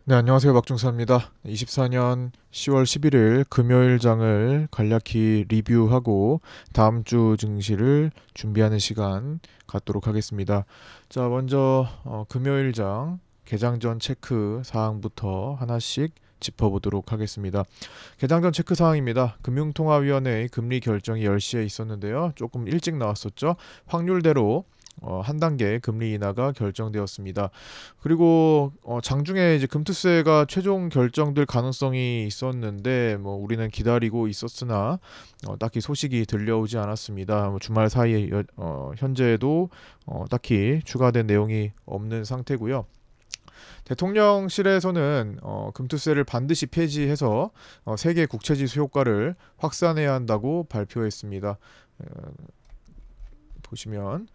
네, 안녕하세요. 박중사입니다. 24년 10월 11일 금요일장을 간략히 리뷰하고 다음 주 증시를 준비하는 시간 갖도록 하겠습니다. 자, 먼저 금요일장 개장 전 체크 사항부터 하나씩 짚어보도록 하겠습니다. 개장 전 체크 사항입니다. 금융통화위원회의 금리 결정이 10시에 있었는데요. 조금 일찍 나왔었죠. 확률대로 한 단계 금리 인하가 결정되었습니다. 그리고 장중에 이제 금투세가 최종 결정될 가능성이 있었는데 뭐 우리는 기다리고 있었으나 딱히 소식이 들려오지 않았습니다. 뭐 주말 사이에 현재도 딱히 추가된 내용이 없는 상태고요. 대통령실에서는 금투세를 반드시 폐지해서 세계 국채지수 효과를 확산해야 한다고 발표했습니다. 어, 보시면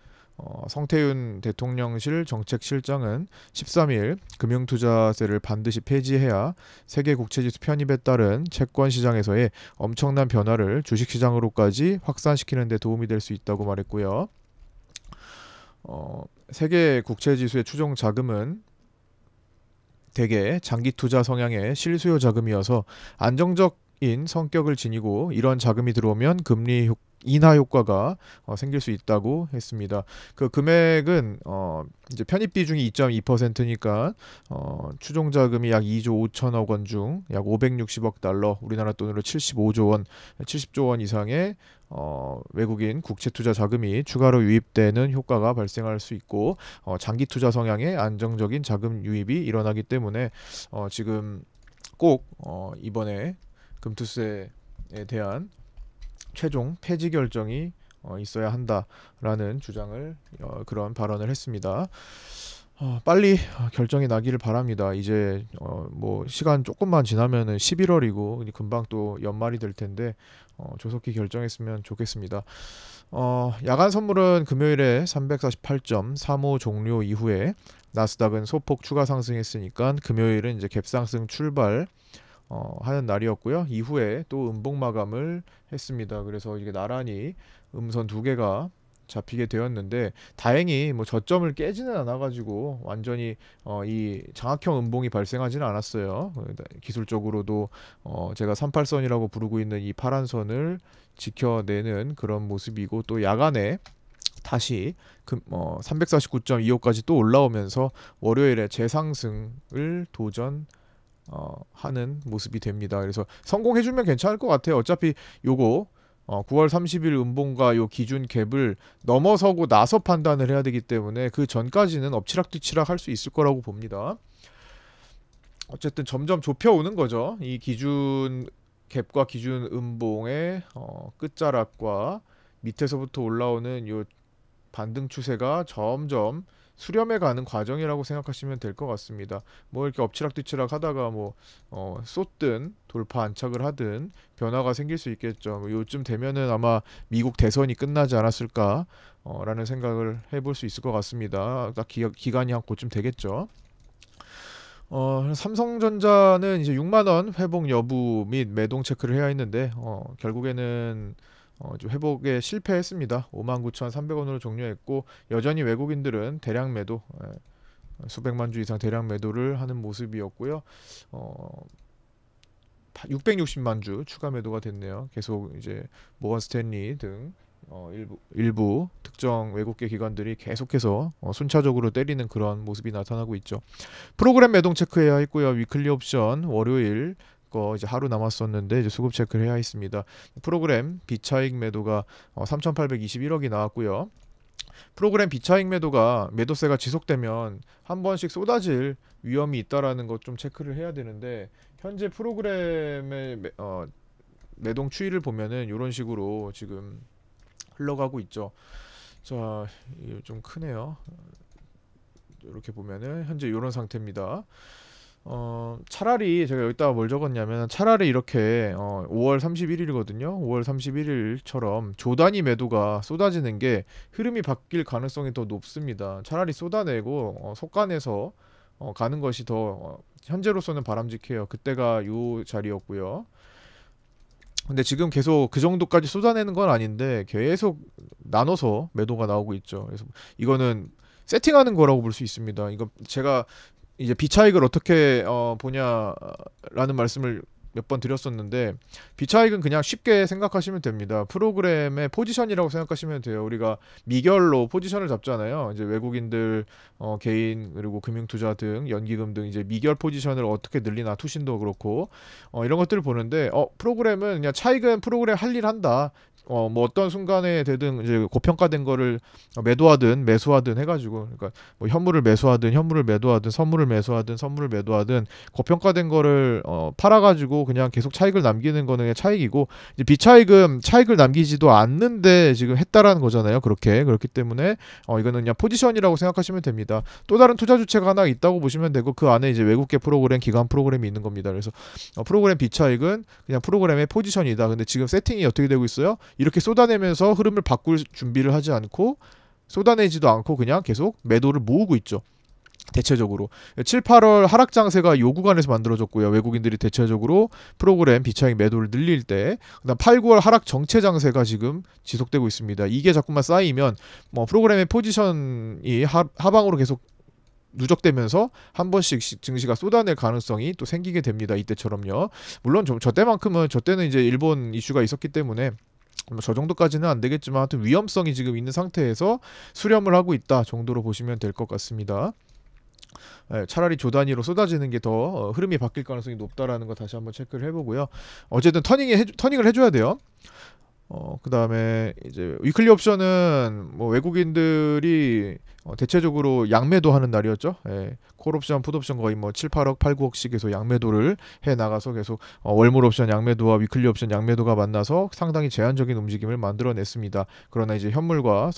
성태윤 대통령실 정책실장은 13일 금융투자세를 반드시 폐지해야 세계 국채지수 편입에 따른 채권 시장에서의 엄청난 변화를 주식시장으로까지 확산시키는 데 도움이 될 수 있다고 말했고요. 세계 국채지수의 추정 자금은 대개 장기 투자 성향의 실수요 자금이어서 안정적인 성격을 지니고 이런 자금이 들어오면 금리 인하 효과가 생길 수 있다고 했습니다. 그 금액은 이제 편입 비중이 2.2%니까 추종 자금이 약 2조 5천억 원 중 약 560억 달러, 우리나라 돈으로 75조 원, 70조 원 이상의 외국인 국채 투자 자금이 추가로 유입되는 효과가 발생할 수 있고 장기 투자 성향의 안정적인 자금 유입이 일어나기 때문에 지금 꼭 이번에 금투세에 대한 최종 폐지 결정이 있어야 한다라는 주장을 그런 발언을 했습니다. 빨리 결정이 나기를 바랍니다. 이제 뭐 시간 조금만 지나면은 11월이고 금방 또 연말이 될 텐데 조속히 결정했으면 좋겠습니다. 야간 선물은 금요일에 348.35 종료 이후에 나스닥은 소폭 추가 상승했으니까 금요일은 이제 갭상승 출발 하는 날이었고요. 이후에 또 음봉 마감을 했습니다. 그래서 이게 나란히 음선 두 개가 잡히게 되었는데 다행히 뭐 저점을 깨지는 않아가지고 완전히 이 장악형 음봉이 발생하지는 않았어요. 기술적으로도 제가 38선이라고 부르고 있는 이 파란 선을 지켜내는 그런 모습이고 또 야간에 다시 349.25까지 또 올라오면서 월요일에 재상승을 도전 하는 모습이 됩니다. 그래서 성공해주면 괜찮을 것 같아요. 어차피 요거 9월 30일 음봉과 요 기준 갭을 넘어서고 나서 판단을 해야 되기 때문에 그 전까지는 엎치락뒤치락 할 수 있을 거라고 봅니다. 어쨌든 점점 좁혀오는 거죠. 이 기준 갭과 기준 음봉의 끝자락과 밑에서부터 올라오는 요 반등 추세가 점점 수렴해 가는 과정이라고 생각하시면 될 것 같습니다. 뭐 이렇게 엎치락뒤치락 하다가 뭐 쏟든 돌파 안착을 하든 변화가 생길 수 있겠죠. 뭐 요쯤 되면은 아마 미국 대선이 끝나지 않았을까 라는 생각을 해볼 수 있을 것 같습니다. 딱 기간이 한 그쯤 되겠죠. 삼성전자는 이제 6만 원 회복 여부 및 매동 체크를 해야 했는데 결국에는 좀 회복에 실패했습니다. 59,300원으로 종료했고 여전히 외국인들은 대량 매도 수백만 주 이상 대량 매도를 하는 모습이었고요. 어, 660만 주 추가 매도가 됐네요. 계속 이제 모건 스탠리 등 일부 특정 외국계 기관들이 계속해서 순차적으로 때리는 그런 모습이 나타나고 있죠. 프로그램 매동 체크해야 했고요. 위클리 옵션 월요일 거 이제 하루 남았었는데 이제 수급 체크를 해야 했습니다. 프로그램 비차익 매도가 3,821억이 나왔고요. 프로그램 비차익 매도가 매도세가 지속되면 한 번씩 쏟아질 위험이 있다라는 것 좀 체크를 해야 되는데 현재 프로그램의 매동 추이를 보면은 이런 식으로 지금 흘러가고 있죠. 자, 이게 좀 크네요. 이렇게 보면은 현재 이런 상태입니다. 차라리 제가 여기다가 뭘 적었냐면 차라리 이렇게 5월 31일이거든요. 5월 31일처럼 조단위 매도가 쏟아지는 게 흐름이 바뀔 가능성이 더 높습니다. 차라리 쏟아내고 속간해서 가는 것이 더 현재로서는 바람직해요. 그때가 요 자리였고요. 근데 지금 계속 그 정도까지 쏟아내는 건 아닌데 계속 나눠서 매도가 나오고 있죠. 그래서 이거는 세팅하는 거라고 볼 수 있습니다. 이거 제가 이제 비차익을 어떻게 보냐라는 말씀을 몇 번 드렸었는데, 비차익은 그냥 쉽게 생각하시면 됩니다. 프로그램의 포지션이라고 생각하시면 돼요. 우리가 미결로 포지션을 잡잖아요. 이제 외국인들 개인 그리고 금융투자 등 연기금 등 이제 미결 포지션을 어떻게 늘리나, 투신도 그렇고 이런 것들을 보는데, 프로그램은 그냥 차익은 프로그램 할 일 한다. 뭐 어떤 순간에 되든 이제 고평가된 거를 매도하든 매수하든 해가지고, 그러니까 뭐 현물을 매수하든 현물을 매도하든 선물을 매수하든 선물을 매도하든 고평가된 거를 팔아가지고 그냥 계속 차익을 남기는 거는 그냥 차익이고, 이제 비차익은 차익을 남기지도 않는데 지금 했다라는 거잖아요. 그렇기 때문에 이거는 그냥 포지션이라고 생각하시면 됩니다. 또 다른 투자 주체가 하나 있다고 보시면 되고, 그 안에 이제 외국계 프로그램, 기관 프로그램이 있는 겁니다. 그래서 프로그램 비차익은 그냥 프로그램의 포지션이다. 근데 지금 세팅이 어떻게 되고 있어요? 이렇게 쏟아내면서 흐름을 바꿀 준비를 하지 않고, 쏟아내지도 않고 그냥 계속 매도를 모으고 있죠. 대체적으로 7, 8월 하락 장세가 요 구간에서 만들어졌고요. 외국인들이 대체적으로 프로그램 비차익 매도를 늘릴 때, 그다음 8, 9월 하락 정체 장세가 지금 지속되고 있습니다. 이게 자꾸만 쌓이면 뭐 프로그램의 포지션이 하방으로 계속 누적되면서 한 번씩 증시가 쏟아낼 가능성이 또 생기게 됩니다. 이때처럼요. 물론 저 때만큼은, 저 때는 이제 일본 이슈가 있었기 때문에 저 정도까지는 안 되겠지만, 하여튼 위험성이 지금 있는 상태에서 수렴을 하고 있다 정도로 보시면 될 것 같습니다. 차라리 조 단위로 쏟아지는 게 더 흐름이 바뀔 가능성이 높다라는 거 다시 한번 체크를 해보고요. 어쨌든 터닝을 해줘야 돼요. 그 다음에 이제 위클리 옵션은 뭐 외국인들이 대체적으로 양매도 하는 날이었죠. 콜 옵션, 풋 옵션 거의 뭐 7, 8억, 8, 9억씩 계속 양매도를 해 나가서 계속 월물 옵션 양매도와 위클리 옵션 양매도가 만나서 상당히 제한적인 움직임을 만들어냈습니다. 그러나 이제 현물과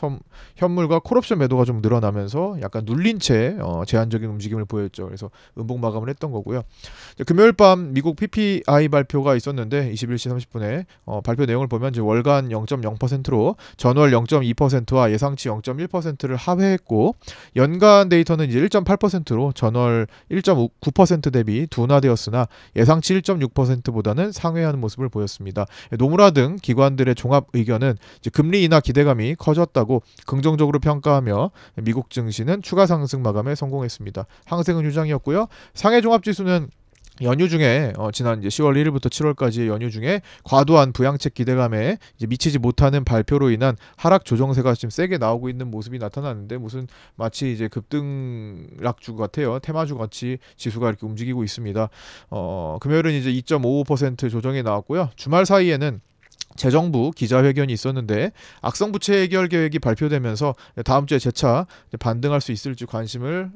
콜 옵션 매도가 좀 늘어나면서 약간 눌린 채 제한적인 움직임을 보였죠. 그래서 음봉 마감을 했던 거고요. 금요일 밤 미국 PPI 발표가 있었는데 21시 30분에 발표 내용을 보면 이제 월간 0.0%로 전월 0.2%와 예상치 0.1%를 하회했고, 연간 데이터는 이제 1.8%로 전월 1.9% 대비 둔화되었으나 예상치 1.6%보다는 상회하는 모습을 보였습니다. 노무라 등 기관들의 종합 의견은 이제 금리 인하 기대감이 커졌다고 긍정적으로 평가하며 미국 증시는 추가 상승 마감에 성공했습니다. 항생은 휴장이었고요. 상해 종합지수는 연휴 중에 지난 이제 10월 1일부터 7월까지의 연휴 중에 과도한 부양책 기대감에 이제 미치지 못하는 발표로 인한 하락 조정세가 지금 세게 나오고 있는 모습이 나타나는데, 무슨 마치 이제 급등락주 같아요. 테마주 같이 지수가 이렇게 움직이고 있습니다. 금요일은 이제 2.55% 조정이 나왔고요. 주말 사이에는 재정부 기자회견이 있었는데 악성 부채 해결 계획이 발표되면서 다음 주에 재차 반등할 수 있을지 관심을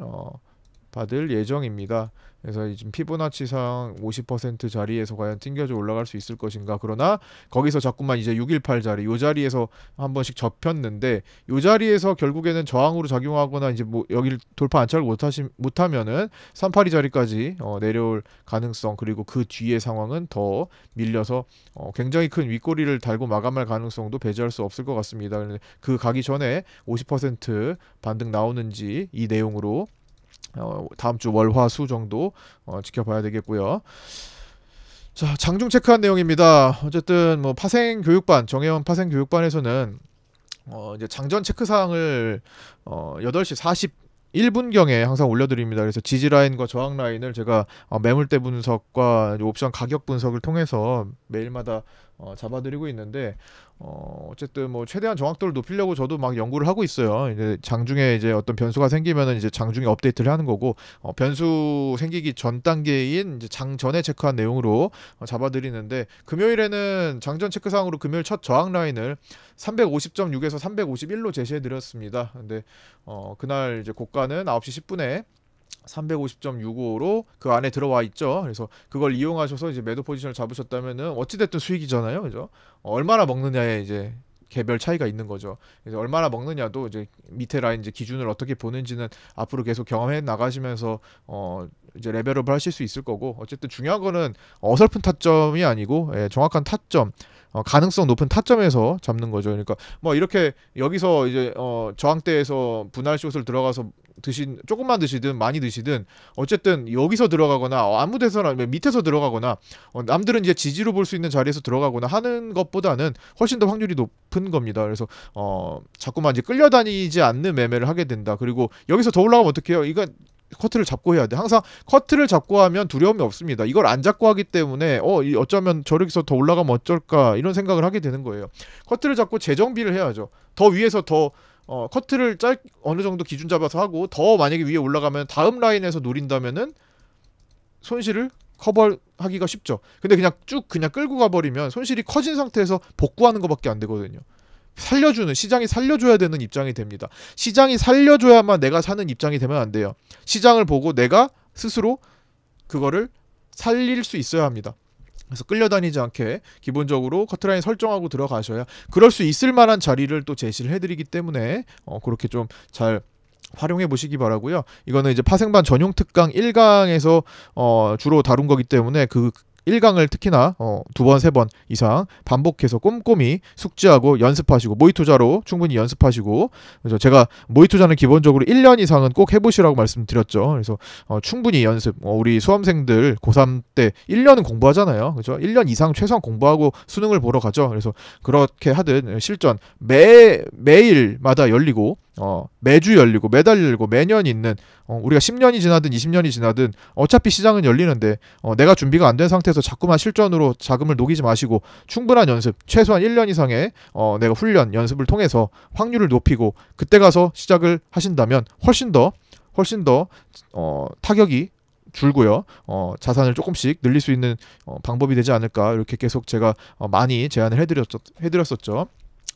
받을 예정입니다. 그래서 지금 피보나치상 50% 자리에서 과연 튕겨져 올라갈 수 있을 것인가. 그러나 거기서 자꾸만 이제 618 자리, 요 자리에서 한 번씩 접혔는데, 요 자리에서 결국에는 저항으로 작용하거나 이제 뭐 여기를 돌파 안착을 못하면은 382 자리까지 내려올 가능성, 그리고 그 뒤의 상황은 더 밀려서 굉장히 큰 윗꼬리를 달고 마감할 가능성도 배제할 수 없을 것 같습니다. 그 가기 전에 50% 반등 나오는지 이 내용으로 다음 주 월, 화, 수 정도 지켜봐야 되겠고요. 자, 장중 체크한 내용입니다. 어쨌든 뭐 파생 교육반, 정혜원 파생 교육반에서는 이제 장전 체크 사항을 8시 41분경에 항상 올려드립니다. 그래서 지지 라인과 저항 라인을 제가 매물대 분석과 옵션 가격 분석을 통해서 매일마다 잡아드리고 있는데, 어쨌든 뭐 최대한 정확도를 높이려고 저도 막 연구를 하고 있어요. 이제 장중에 이제 어떤 변수가 생기면은 이제 장중에 업데이트를 하는 거고, 변수 생기기 전 단계인 이제 장 전에 체크한 내용으로 잡아드리는데, 금요일에는 장전 체크상으로 금요일 첫 저항 라인을 350.6에서 351로 제시해 드렸습니다. 근데 그날 이제 고가는 9시 10분에 350.65로 그 안에 들어와 있죠. 그래서 그걸 이용하셔서 이제 매도 포지션을 잡으셨다면은 어찌됐든 수익이잖아요. 그죠? 얼마나 먹느냐에 이제 개별 차이가 있는 거죠. 그래서 얼마나 먹느냐도 이제 밑에 라인 이제 기준을 어떻게 보는지는 앞으로 계속 경험해 나가시면서 이제 레벨업을 하실 수 있을 거고, 어쨌든 중요한 거는 어설픈 타점이 아니고 정확한 타점, 가능성 높은 타점에서 잡는 거죠. 그러니까 뭐 이렇게 여기서 이제 저항대에서 분할 숏을 들어가서 조금만 드시든 많이 드시든 어쨌든 여기서 들어가거나 아무 데서나 밑에서 들어가거나 남들은 이제 지지로 볼 수 있는 자리에서 들어가거나 하는 것보다는 훨씬 더 확률이 높은 겁니다. 그래서 자꾸만 이제 끌려다니지 않는 매매를 하게 된다. 그리고 여기서 더 올라가면 어떡해요? 이건 커트를 잡고 해야 돼. 항상 커트를 잡고 하면 두려움이 없습니다. 이걸 안 잡고 하기 때문에 어쩌면 저기서 더 올라가면 어쩔까 이런 생각을 하게 되는 거예요. 커트를 잡고 재정비를 해야죠. 더 위에서 더 커트를 어느 정도 기준 잡아서 하고 더 만약에 위에 올라가면 다음 라인에서 노린다면은 손실을 커버하기가 쉽죠. 근데 그냥 쭉 그냥 끌고 가버리면 손실이 커진 상태에서 복구하는 것밖에 안 되거든요. 시장이 살려줘야 되는 입장이 됩니다. 시장이 살려줘야만 내가 사는 입장이 되면 안 돼요. 시장을 보고 내가 스스로 그거를 살릴 수 있어야 합니다. 그래서 끌려다니지 않게 기본적으로 커트라인 설정하고 들어가셔야 그럴 수 있을 만한 자리를 또 제시를 해드리기 때문에 그렇게 좀 잘 활용해 보시기 바라고요. 이거는 이제 파생반 전용 특강 1강에서 주로 다룬 거기 때문에 그 1강을 특히나 2번, 3번 이상 반복해서 꼼꼼히 숙지하고 연습하시고 모의투자로 충분히 연습하시고 그래서 제가 모의투자는 기본적으로 1년 이상은 꼭 해보시라고 말씀드렸죠. 그래서 충분히 연습 우리 수험생들 고3 때 1년은 공부하잖아요. 그렇죠? 1년 이상 최소한 공부하고 수능을 보러 가죠. 그래서 그렇게 하듯 실전 매일마다 열리고 매주 열리고 매달 열리고 매년 있는 우리가 10년이 지나든 20년이 지나든 어차피 시장은 열리는데 내가 준비가 안 된 상태에서 자꾸만 실전으로 자금을 녹이지 마시고 충분한 연습 최소한 1년 이상의 내가 훈련 연습을 통해서 확률을 높이고 그때 가서 시작을 하신다면 훨씬 더 타격이 줄고요. 자산을 조금씩 늘릴 수 있는 방법이 되지 않을까 이렇게 계속 제가 많이 제안을 해드렸었죠.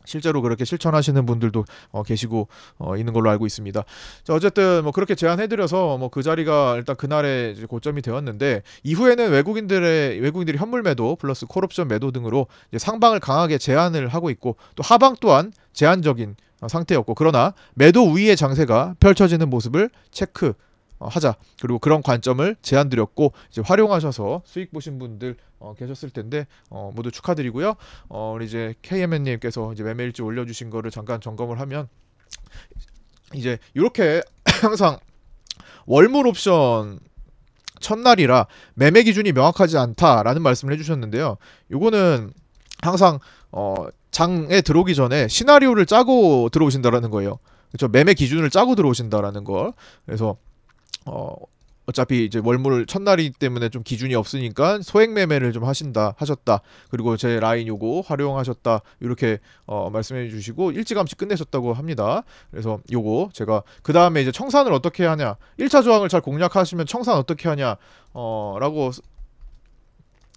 실제로 그렇게 실천하시는 분들도 계시고 있는 걸로 알고 있습니다. 자, 어쨌든 뭐 그렇게 제안해드려서 뭐 그 자리가 일단 그날의 이제 고점이 되었는데 이후에는 외국인들이 현물 매도 플러스 콜옵션 매도 등으로 이제 상방을 강하게 제한을 하고 있고 또 하방 또한 제한적인 상태였고 그러나 매도 우위의 장세가 펼쳐지는 모습을 하자. 그리고 그런 관점을 제안드렸고 이제 활용하셔서 수익 보신 분들 계셨을 텐데 모두 축하드리고요. 우리 이제 KMN님께서 이제 매매일지 올려주신 거를 잠깐 점검을 하면 이제 이렇게 항상 월물 옵션 첫날이라 매매 기준이 명확하지 않다라는 말씀을 해주셨는데요. 요거는 항상 장에 들어오기 전에 시나리오를 짜고 들어오신다라는 거예요. 그렇죠? 매매 기준을 짜고 들어오신다라는 걸. 그래서 어차피 이제 월물 첫날이기 때문에 좀 기준이 없으니까 소액 매매를 좀 하셨다. 그리고 제 라인 요거 활용하셨다. 이렇게 말씀해 주시고 일찌감치 끝내셨다고 합니다. 그래서 요거 제가 그 다음에 이제 청산을 어떻게 하냐 1차 저항을 잘 공략하시면 청산 어떻게 하냐 라고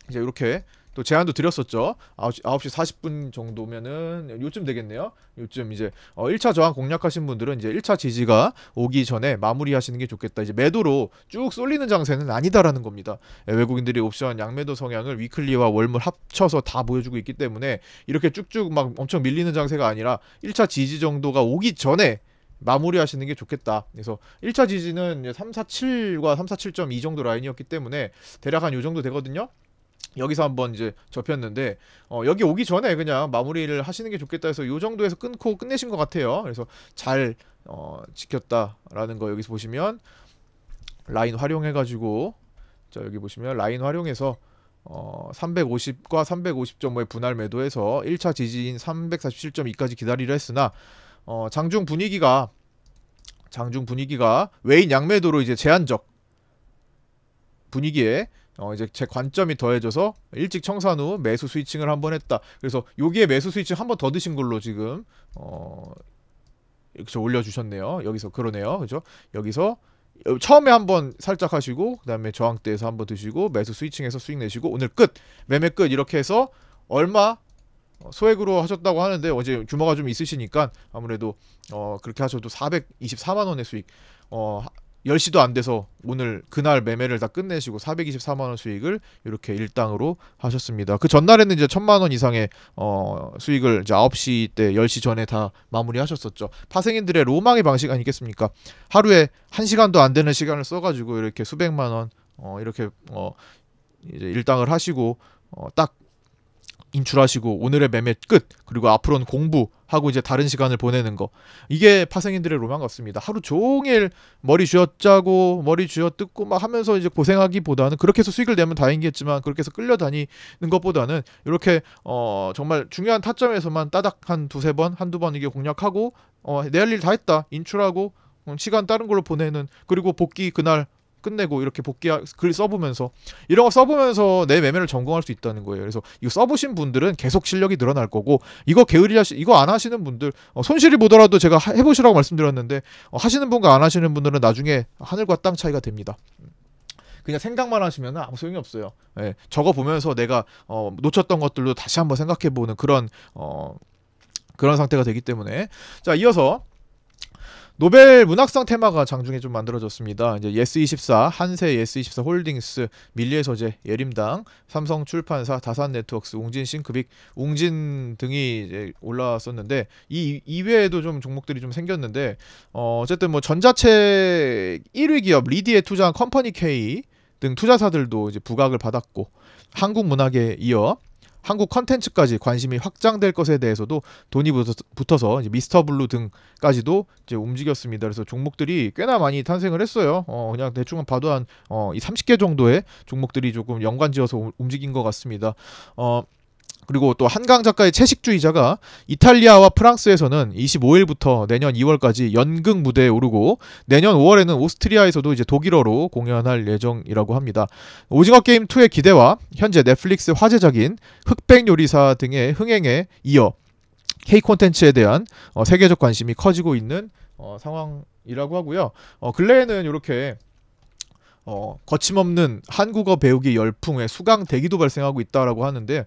이제 이렇게 또 제안도 드렸었죠. 9시 40분 정도면은 요쯤 되겠네요. 요쯤 이제 1차 저항 공략하신 분들은 이제 1차 지지가 오기 전에 마무리하시는 게 좋겠다. 이제 매도로 쭉 쏠리는 장세는 아니다라는 겁니다. 외국인들이 옵션 양매도 성향을 위클리와 월물 합쳐서 다 보여주고 있기 때문에 이렇게 쭉쭉 막 엄청 밀리는 장세가 아니라 1차 지지 정도가 오기 전에 마무리 하시는 게 좋겠다. 그래서 1차 지지는 347과 347.2 정도 라인이었기 때문에 대략 한 요 정도 되거든요. 여기서 한번 이제 접혔는데 여기 오기 전에 그냥 마무리를 하시는 게 좋겠다 해서 요 정도에서 끊고 끝내신 것 같아요. 그래서 잘 지켰다라는 거 여기서 보시면 라인 활용해가지고 자 여기 보시면 라인 활용해서 350과 350.5의 분할 매도해서 1차 지지인 347.2까지 기다리려 했으나 장중 분위기가 외인 양매도로 이제 제한적 분위기에 이제 제 관점이 더해져서 일찍 청산 후 매수 스위칭을 한번 했다. 그래서 여기에 매수 스위칭 한번 더 드신 걸로 지금 이렇게 올려주셨네요. 여기서 그러네요. 그죠? 여기서 처음에 한번 살짝 하시고 그 다음에 저항대에서 한번 드시고 매수 스위칭해서 수익 내시고 오늘 끝 매매 끝 이렇게 해서 얼마 소액으로 하셨다고 하는데 어제 규모가 좀 있으시니까 아무래도 그렇게 하셔도 424만원의 수익 10시도 안 돼서 오늘 그날 매매를 다 끝내시고 424만원 수익을 이렇게 일당으로 하셨습니다. 그 전날에는 이제 1000만원 이상의 수익을 이제 9시 때 10시 전에 다 마무리 하셨었죠. 파생인들의 로망의 방식 아니겠습니까? 하루에 1시간도 안 되는 시간을 써가지고 이렇게 수백만원 이렇게 이제 일당을 하시고 딱 인출하시고 오늘의 매매 끝 그리고 앞으로는 공부하고 이제 다른 시간을 보내는 거 이게 파생인들의 로망 같습니다. 하루 종일 머리 쥐어짜고 머리 쥐어뜯고 막 하면서 이제 고생하기보다는 그렇게 해서 수익을 내면 다행이겠지만 그렇게 해서 끌려다니는 것보다는 이렇게 정말 중요한 타점에서만 따닥 한 두세 번 한두 번 이게 공략하고 내 할 일 다 했다 인출하고 시간 다른 걸로 보내는, 그리고 복귀 그날 끝내고 이렇게 글 써보면서, 이런 거 써보면서 내 매매를 점검할 수 있다는 거예요. 그래서 이거 써보신 분들은 계속 실력이 늘어날 거고, 이거 이거 안 하시는 분들, 손실이 보더라도 제가 해보시라고 말씀드렸는데, 하시는 분과 안 하시는 분들은 나중에 하늘과 땅 차이가 됩니다. 그냥 생각만 하시면 아무 소용이 없어요. 예, 적어 보면서 내가 놓쳤던 것들도 다시 한번 생각해보는 그런 상태가 되기 때문에. 자, 이어서 노벨 문학상 테마가 장중에 좀 만들어졌습니다. 이제 예스24, 한세 예스24 홀딩스, 밀리의 서재, 예림당, 삼성 출판사, 다산 네트워크스, 웅진 싱크빅, 웅진 등이 이제 올라왔었는데, 이 이외에도 좀 종목들이 좀 생겼는데, 어쨌든 뭐 전자책 1위 기업 리디에 투자한 컴퍼니 K 등 투자사들도 이제 부각을 받았고, 한국 문학에 이어 한국 컨텐츠까지 관심이 확장될 것에 대해서도 돈이 붙어서 이제 미스터 블루 등까지도 이제 움직였습니다. 그래서 종목들이 꽤나 많이 탄생을 했어요. 그냥 대충 봐도 한 이 30개 정도의 종목들이 조금 연관지어서 움직인 것 같습니다. 그리고 또 한강 작가의 채식주의자가 이탈리아와 프랑스에서는 25일부터 내년 2월까지 연극 무대에 오르고, 내년 5월에는 오스트리아에서도 이제 독일어로 공연할 예정이라고 합니다. 오징어 게임 2의 기대와 현재 넷플릭스 화제작인 흑백 요리사 등의 흥행에 이어 K 콘텐츠에 대한 세계적 관심이 커지고 있는 상황이라고 하고요. 근래에는 이렇게 거침없는 한국어 배우기 열풍에 수강 대기도 발생하고 있다라고 하는데,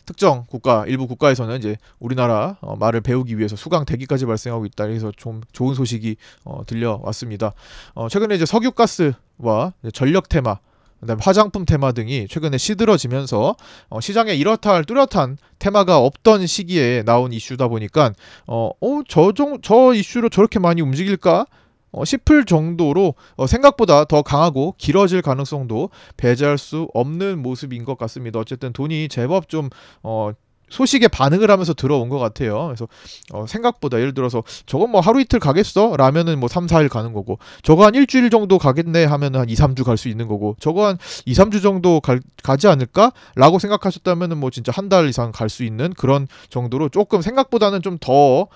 특정 국가, 일부 국가에서는 이제 우리나라 말을 배우기 위해서 수강 대기까지 발생하고 있다. 그래서 좀 좋은 소식이 들려왔습니다. 최근에 이제 석유가스와 전력 테마, 그다음에 화장품 테마 등이 최근에 시들어지면서 시장에 이렇다 할 뚜렷한 테마가 없던 시기에 나온 이슈다 보니까 저 이슈로 저렇게 많이 움직일까 싶을 정도로 생각보다 더 강하고 길어질 가능성도 배제할 수 없는 모습인 것 같습니다. 어쨌든 돈이 제법 좀 소식에 반응을 하면서 들어온 것 같아요. 그래서 생각보다, 예를 들어서 저건 뭐 하루 이틀 가겠어? 라면은 뭐 3, 4일 가는 거고, 저거 한 일주일 정도 가겠네 하면은 한 2, 3주 갈 수 있는 거고, 저거 한 2, 3주 정도 가지 않을까? 라고 생각하셨다면은 뭐 진짜 한 달 이상 갈 수 있는 그런 정도로 조금 생각보다는 좀 더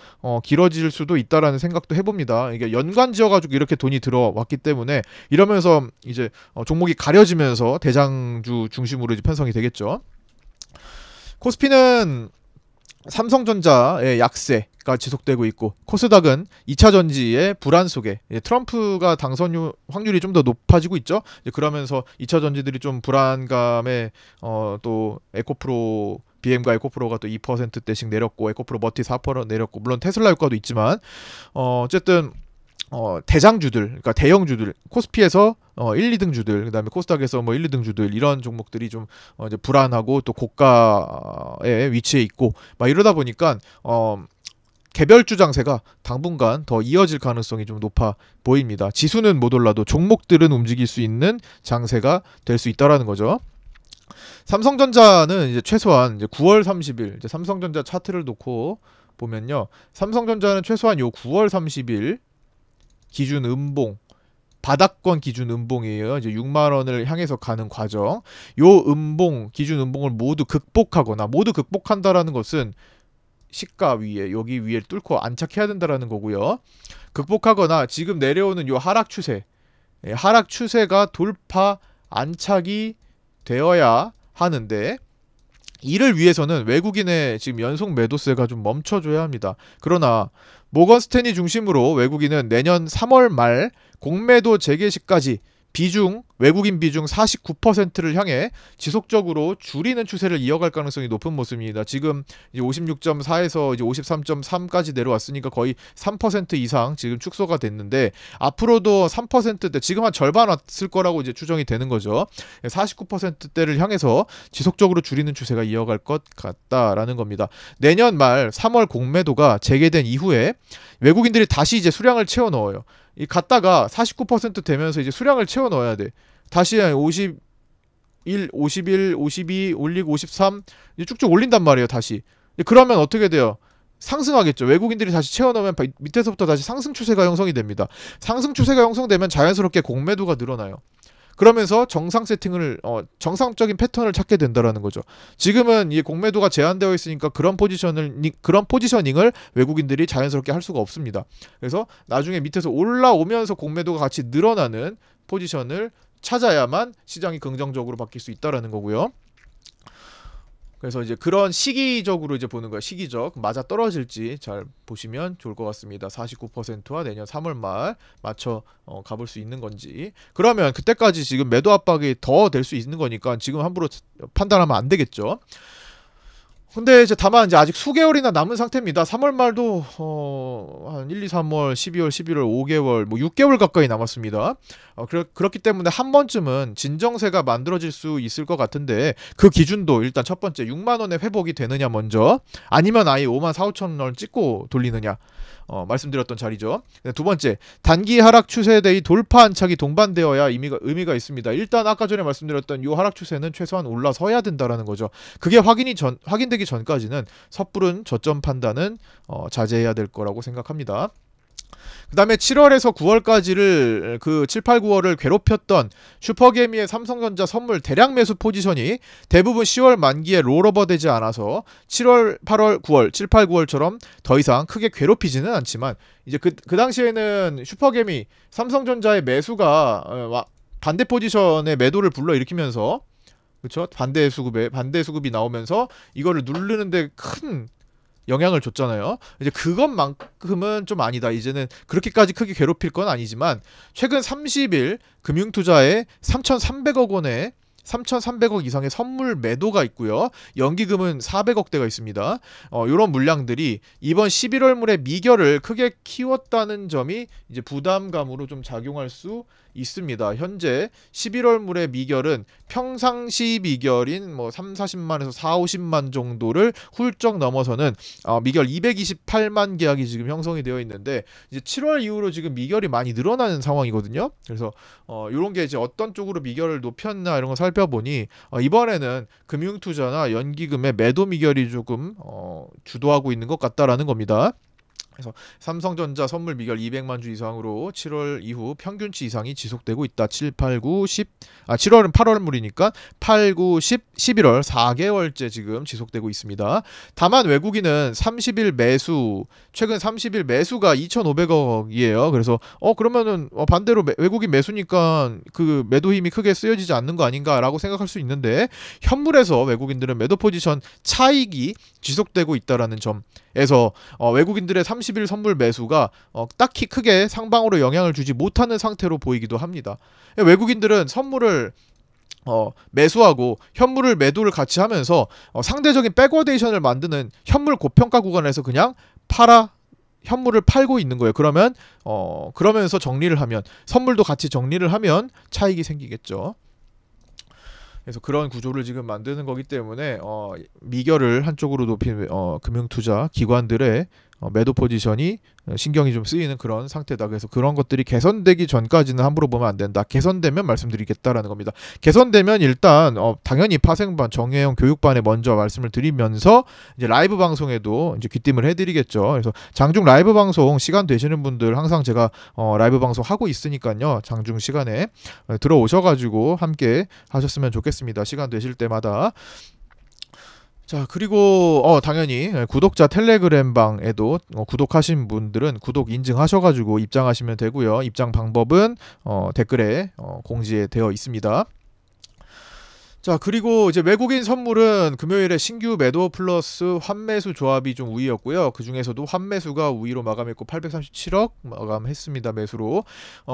길어질 수도 있다라는 생각도 해봅니다. 이게 연관지어가지고 이렇게 돈이 들어왔기 때문에, 이러면서 이제 종목이 가려지면서 대장주 중심으로 이제 편성이 되겠죠. 코스피는 삼성전자의 약세가 지속되고 있고, 코스닥은 2차 전지의 불안 속에 트럼프가 당선 확률이 좀 더 높아지고 있죠. 그러면서 2차 전지들이 좀 불안감에 또 에코프로, BM과 에코프로가 또 2%대씩 내렸고, 에코프로 머티 4% 내렸고, 물론 테슬라 효과도 있지만 어쨌든 대장주들, 그러니까 대형주들, 코스피에서 1, 2등 주들, 그다음에 코스닥에서 뭐 1, 2등 주들, 이런 종목들이 좀 이제 불안하고 또 고가에 위치해 있고 막 이러다 보니까 개별주 장세가 당분간 더 이어질 가능성이 좀 높아 보입니다. 지수는 못 올라도 종목들은 움직일 수 있는 장세가 될 수 있다라는 거죠. 삼성전자는 이제 최소한 이제 9월 30일 이제 삼성전자 차트를 놓고 보면요, 삼성전자는 최소한 요 9월 30일 기준 음봉, 바닥권 기준 음봉이에요. 이제 6만 원을 향해서 가는 과정. 요 음봉, 기준 음봉을 모두 극복한다라는 것은 시가 위에, 여기 위에 뚫고 안착해야 된다라는 거고요. 극복하거나 지금 내려오는 요 하락 추세가 돌파 안착이 되어야 하는데, 이를 위해서는 외국인의 지금 연속 매도세가 좀 멈춰줘야 합니다. 그러나 모건 스탠리 중심으로 외국인은 내년 3월 말 공매도 재개 시까지 외국인 비중 49%를 향해 지속적으로 줄이는 추세를 이어갈 가능성이 높은 모습입니다. 지금 이제 56.4에서 이제 53.3까지 내려왔으니까 거의 3% 이상 지금 축소가 됐는데, 앞으로도 3%대, 지금 한 절반 왔을 거라고 이제 추정이 되는 거죠. 49%대를 향해서 지속적으로 줄이는 추세가 이어갈 것 같다라는 겁니다. 내년 말 3월 공매도가 재개된 이후에 외국인들이 다시 이제 수량을 채워 넣어요. 이 갔다가 49% 되면서 이제 수량을 채워 넣어야 돼. 다시 51, 51, 52 올리고 53 이제 쭉쭉 올린단 말이에요. 다시. 그러면 어떻게 돼요? 상승하겠죠. 외국인들이 다시 채워 넣으면 밑에서부터 다시 상승 추세가 형성이 됩니다. 상승 추세가 형성되면 자연스럽게 공매도가 늘어나요. 그러면서 정상 세팅을 정상적인 패턴을 찾게 된다라는 거죠. 지금은 이 공매도가 제한되어 있으니까 그런 포지셔닝을 외국인들이 자연스럽게 할 수가 없습니다. 그래서 나중에 밑에서 올라오면서 공매도가 같이 늘어나는 포지션을 찾아야만 시장이 긍정적으로 바뀔 수 있다라는 거고요. 그래서 이제 그런 시기적으로 이제 보는 거예요. 시기적 맞아 떨어질지 잘 보시면 좋을 것 같습니다. 49%와 내년 3월 말 맞춰 가볼 수 있는 건지. 그러면 그때까지 지금 매도 압박이 더 될 수 있는 거니까 지금 함부로 판단하면 안 되겠죠. 근데 이제 다만 이제 아직 수개월이나 남은 상태입니다. 3월 말도 한 1, 2, 3월, 12월, 11월, 5개월, 뭐 6개월 가까이 남았습니다. 그렇기 때문에 한 번쯤은 진정세가 만들어질 수 있을 것 같은데 그 기준도 일단 첫 번째 6만 원의 회복이 되느냐 먼저, 아니면 아예 5만 4, 5천 원 찍고 돌리느냐, 말씀드렸던 자리죠. 두 번째, 단기 하락 추세대의 돌파 안착이 동반되어야 의미가 있습니다. 일단 아까 전에 말씀드렸던 이 하락 추세는 최소한 올라서야 된다라는 거죠. 그게 확인되기 전까지는 섣부른 저점 판단은 자제해야 될 거라고 생각합니다. 그 다음에 7월에서 9월까지를 그 7, 8, 9월을 괴롭혔던 슈퍼개미의 삼성전자 선물 대량 매수 포지션이 대부분 10월 만기에 롤오버 되지 않아서 7월, 8월, 9월, 7, 8, 9월처럼 더 이상 크게 괴롭히지는 않지만 이제 그 당시에는 슈퍼개미 삼성전자의 매수가 반대 포지션의 매도를 불러일으키면서, 그렇죠? 반대 수급이 나오면서 이거를 누르는데 큰 영향을 줬잖아요. 이제 그것만큼은 좀 아니다. 이제는 그렇게까지 크게 괴롭힐 건 아니지만 최근 30일 금융투자에 3,300억 원의 3,300억 이상의 선물 매도가 있고요. 연기금은 400억대가 있습니다. 이런 물량들이 이번 11월물의 미결을 크게 키웠다는 점이 이제 부담감으로 좀 작용할 수 있습니다. 현재 11월물의 미결은 평상시 미결인 뭐 3, 40만에서 4, 50만 정도를 훌쩍 넘어서는 미결 228만 계약이 지금 형성이 되어 있는데 이제 7월 이후로 지금 미결이 많이 늘어나는 상황이거든요. 그래서 이런 게 이제 어떤 쪽으로 미결을 높였나 이런 거 살펴보니 이번에는 금융투자나 연기금의 매도 미결이 조금 주도하고 있는 것 같다라는 겁니다. 그래서 삼성전자 선물 미결 200만 주 이상으로 7월 이후 평균치 이상이 지속되고 있다. 7, 8, 9, 10 7월은 8월물이니까 8, 9, 10, 11월 4개월째 지금 지속되고 있습니다. 다만 외국인은 30일 매수, 최근 30일 매수가 2,500억이에요. 그래서 그러면은 반대로 외국인 매수니까 그 매도 힘이 크게 쓰여지지 않는 거 아닌가라고 생각할 수 있는데, 현물에서 외국인들은 매도 포지션 차익이 지속되고 있다라는 점에서 외국인들의 30일 선물 매수가 딱히 크게 상방으로 영향을 주지 못하는 상태로 보이기도 합니다. 외국인들은 선물을 매수하고 현물을 매도를 같이 하면서 상대적인 백워데이션을 만드는 현물 고평가 구간에서 그냥 현물을 팔고 있는 거예요. 그러면서 정리를 하면, 선물도 같이 정리를 하면 차익이 생기겠죠. 그래서 그런 구조를 지금 만드는 거기 때문에 미결을 한쪽으로 높인 금융투자 기관들의 매도 포지션이 신경이 좀 쓰이는 그런 상태다. 그래서 그런 것들이 개선되기 전까지는 함부로 보면 안 된다. 개선되면 말씀드리겠다라는 겁니다. 개선되면 일단 당연히 파생반, 정혜영 교육반에 먼저 말씀을 드리면서 이제 라이브 방송에도 이제 귀띔을 해드리겠죠. 그래서 장중 라이브 방송 시간 되시는 분들 항상 제가 라이브 방송 하고 있으니까요. 장중 시간에 들어오셔가지고 함께 하셨으면 좋겠습니다. 시간 되실 때마다. 자, 그리고 당연히 구독자 텔레그램 방에도 구독하신 분들은 구독 인증하셔가지고 입장하시면 되고요. 입장 방법은 댓글에 공지에 되어 있습니다. 자, 그리고 이제 외국인 선물은 금요일에 신규 매도 플러스 환매수 조합이 좀 우위였고요. 그 중에서도 환매수가 우위로 마감했고 837억 마감했습니다. 매수로.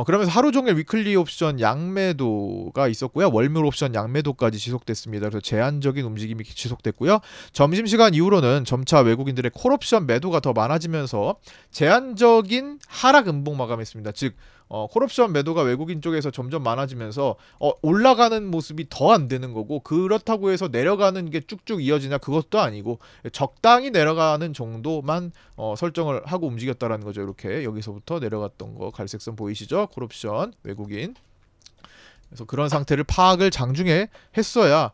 그러면서 하루 종일 위클리 옵션 양매도가 있었고요. 월물 옵션 양매도까지 지속됐습니다. 그래서 제한적인 움직임이 지속됐고요. 점심시간 이후로는 점차 외국인들의 콜옵션 매도가 더 많아지면서 제한적인 하락 음봉 마감했습니다. 즉 콜옵션 매도가 외국인 쪽에서 점점 많아지면서 올라가는 모습이 더 안 되는 거고, 그렇다고 해서 내려가는 게 쭉쭉 이어지냐, 그것도 아니고 적당히 내려가는 정도만 설정을 하고 움직였다라는 거죠. 이렇게 여기서부터 내려갔던 거 갈색선 보이시죠? 콜옵션 외국인. 그래서 그런 상태를 파악을 장중에 했어야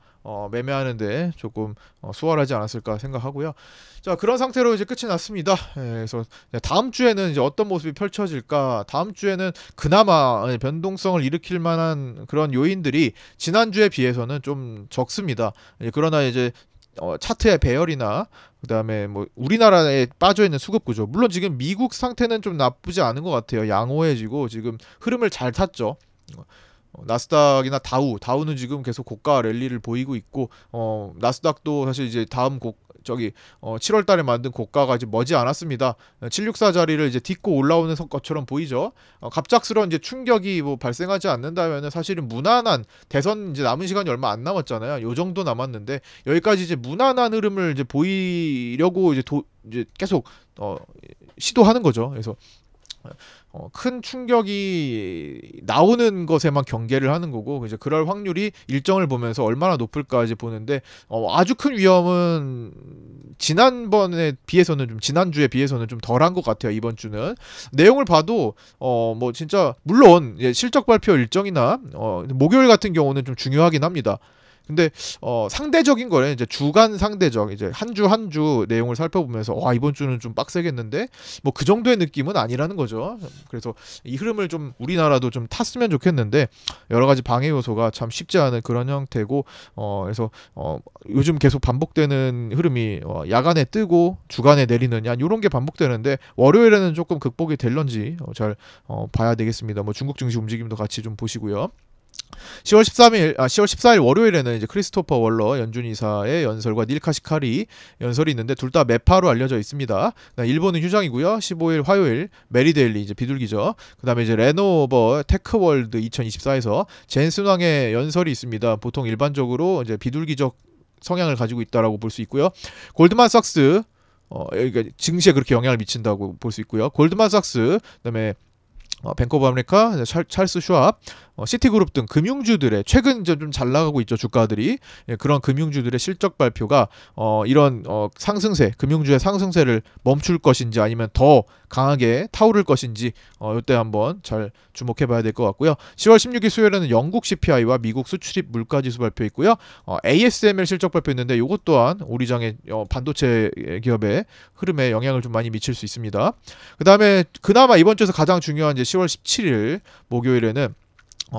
매매하는데 조금 수월하지 않았을까 생각하고요. 자, 그런 상태로 이제 끝이 났습니다. 그래서 다음 주에는 이제 어떤 모습이 펼쳐질까? 다음 주에는 그나마 변동성을 일으킬 만한 그런 요인들이 지난주에 비해서는 좀 적습니다. 그러나 이제 차트의 배열이나 그다음에 뭐 우리나라에 빠져 있는 수급 구조, 물론 지금 미국 상태는 좀 나쁘지 않은 것 같아요. 양호해지고 지금 흐름을 잘 탔죠. 나스닥이나 다우는 지금 계속 고가 랠리를 보이고 있고, 나스닥도 사실 이제 다음 7월 달에 만든 고가가 이제 머지 않았습니다. 764 자리를 이제 딛고 올라오는 것처럼 보이죠. 갑작스러운 이제 충격이 뭐 발생하지 않는다면은 사실은 무난한 대선 이제 남은 시간이 얼마 안 남았잖아요. 요 정도 남았는데 여기까지 이제 무난한 흐름을 이제 보이려고 이제 계속 시도하는 거죠. 그래서 큰 충격이 나오는 것에만 경계를 하는 거고, 이제 그럴 확률이 일정을 보면서 얼마나 높을까 이제 보는데, 아주 큰 위험은 지난주에 비해서는 좀 덜한 것 같아요. 이번 주는 내용을 봐도 뭐 진짜 물론 실적 발표 일정이나 목요일 같은 경우는 좀 중요하긴 합니다. 근데 상대적인 거래, 이제 주간 상대적, 이제 한 주 한 주 내용을 살펴보면서 와, 이번 주는 좀 빡세겠는데 뭐 그 정도의 느낌은 아니라는 거죠. 그래서 이 흐름을 좀 우리나라도 좀 탔으면 좋겠는데 여러 가지 방해 요소가 참 쉽지 않은 그런 형태고, 그래서 요즘 계속 반복되는 흐름이 야간에 뜨고 주간에 내리느냐 이런 게 반복되는데, 월요일에는 조금 극복이 될런지 잘 봐야 되겠습니다. 뭐 중국 증시 움직임도 같이 좀 보시고요. 10월 14일 월요일에는 이제 크리스토퍼 월러 연준 이사의 연설과 닐 카시카리 연설이 있는데 둘 다 매파로 알려져 있습니다. 일본은 휴장이고요. 15일 화요일 메리데일리 이제 비둘기죠. 그다음에 이제 레노버 테크월드 2024에서 젠슨 왕의 연설이 있습니다. 보통 일반적으로 이제 비둘기적 성향을 가지고 있다라고 볼 수 있고요. 골드만삭스 그러니까 증시에 그렇게 영향을 미친다고 볼 수 있고요. 골드만삭스, 그다음에 뱅크 오브 아메리카, 찰스 슈왑, 시티그룹 등 금융주들의 최근 이제 좀 잘 나가고 있죠, 주가들이. 그런 금융주들의 실적 발표가 이런 상승세, 금융주의 상승세를 멈출 것인지 아니면 더 강하게 타오를 것인지 이때 한번 잘 주목해봐야 될 것 같고요. 10월 16일 수요일에는 영국 CPI와 미국 수출입 물가지수 발표 있고요. ASML 실적 발표 있는데 이것 또한 우리 장의 반도체 기업의 흐름에 영향을 좀 많이 미칠 수 있습니다. 그 다음에 그나마 이번 주에서 가장 중요한 이제 10월 17일 목요일에는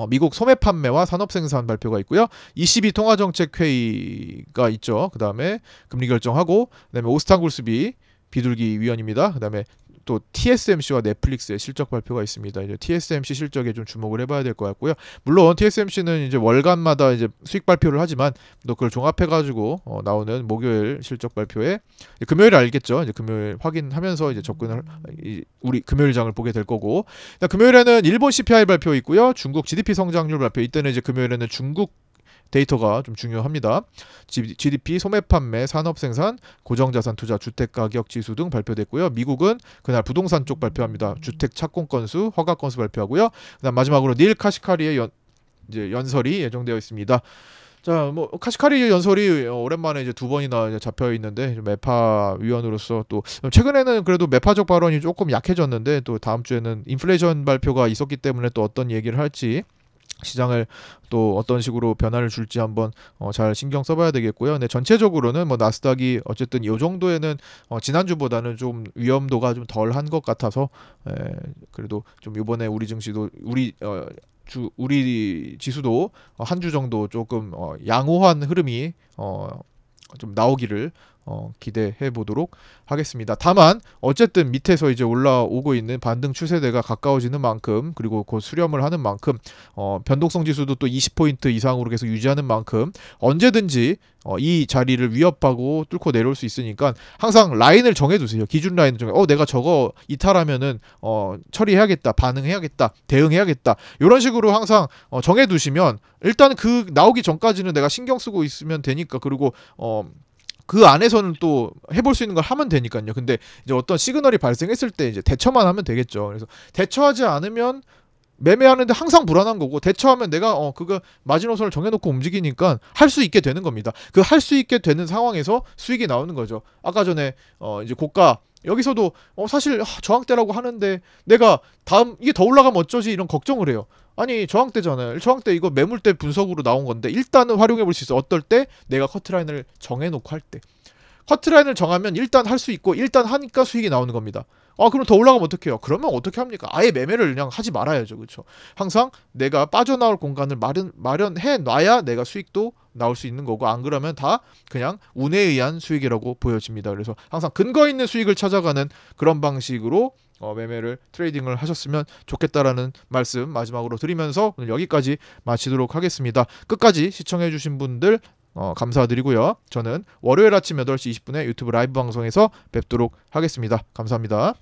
미국 소매 판매와 산업 생산 발표가 있고요. ECB 통화정책 회의가 있죠. 그 다음에 금리 결정하고, 그 다음에 오스탄 굴스비 비둘기 위원입니다. 그 다음에 또 TSMC와 넷플릭스의 실적 발표가 있습니다. 이제 TSMC 실적에 좀 주목을 해봐야 될 것 같고요. 물론 TSMC는 이제 월간마다 이제 수익 발표를 하지만 또 그걸 종합해가지고 나오는 목요일 실적 발표에 금요일에 알겠죠. 이제 금요일 확인하면서 이제 접근을 우리 금요일 장을 보게 될 거고, 금요일에는 일본 CPI 발표 있고요. 중국 GDP 성장률 발표. 이때는 이제 금요일에는 중국 데이터가 좀 중요합니다. GDP, 소매 판매, 산업 생산, 고정자산 투자, 주택 가격 지수 등 발표됐고요. 미국은 그날 부동산 쪽 발표합니다. 주택 착공 건수, 허가 건수 발표하고요. 그다음 마지막으로 닐 카시카리의 이제 연설이 예정되어 있습니다. 자, 뭐 카시카리 연설이 오랜만에 이제 두 번이나 이제 잡혀 있는데, 매파 위원으로서 또 최근에는 그래도 매파적 발언이 조금 약해졌는데, 또 다음 주에는 인플레이션 발표가 있었기 때문에 또 어떤 얘기를 할지, 시장을 또 어떤 식으로 변화를 줄지 한번 잘 신경 써봐야 되겠고요. 근데 전체적으로는 뭐 나스닥이 어쨌든 이 정도에는 지난주보다는 좀 위험도가 좀 덜한 것 같아서, 그래도 좀 이번에 우리 증시도 우리 지수도 한 주 정도 조금 양호한 흐름이 좀 나오기를 기대해 보도록 하겠습니다. 다만 어쨌든 밑에서 이제 올라오고 있는 반등 추세대가 가까워지는 만큼, 그리고 곧 수렴을 하는 만큼, 변동성 지수도 또 20포인트 이상으로 계속 유지하는 만큼 언제든지 이 자리를 위협하고 뚫고 내려올 수 있으니까 항상 라인을 정해두세요. 기준 라인을 내가 저거 이탈하면은 처리해야겠다, 반응해야겠다, 대응해야겠다, 이런 식으로 항상 정해두시면 일단 그 나오기 전까지는 내가 신경 쓰고 있으면 되니까, 그리고 그 안에서는 또 해볼 수 있는 걸 하면 되니까요. 근데 이제 어떤 시그널이 발생했을 때 이제 대처만 하면 되겠죠. 그래서 대처하지 않으면 매매하는데 항상 불안한 거고, 대처하면 내가 그거 마지노선을 정해놓고 움직이니까 할 수 있게 되는 겁니다. 그 할 수 있게 되는 상황에서 수익이 나오는 거죠. 아까 전에 이제 고가 여기서도 사실 저항대라고 하는데 내가 다음 이게 더 올라가면 어쩌지 이런 걱정을 해요. 아니 저항대잖아요. 저항대 이거 매물대 분석으로 나온 건데 일단은 활용해 볼 수 있어. 어떨 때? 내가 커트라인을 정해놓고 할 때. 커트라인을 정하면 일단 할 수 있고 일단 하니까 수익이 나오는 겁니다. 그럼 더 올라가면 어떡해요? 그러면 어떻게 합니까? 아예 매매를 그냥 하지 말아야죠. 그렇죠? 항상 내가 빠져나올 공간을 마련해 놔야 내가 수익도 나올 수 있는 거고, 안 그러면 다 그냥 운에 의한 수익이라고 보여집니다. 그래서 항상 근거 있는 수익을 찾아가는 그런 방식으로 매매를 트레이딩을 하셨으면 좋겠다라는 말씀 마지막으로 드리면서 오늘 여기까지 마치도록 하겠습니다. 끝까지 시청해주신 분들 감사드리고요. 저는 월요일 아침 8시 20분에 유튜브 라이브 방송에서 뵙도록 하겠습니다. 감사합니다.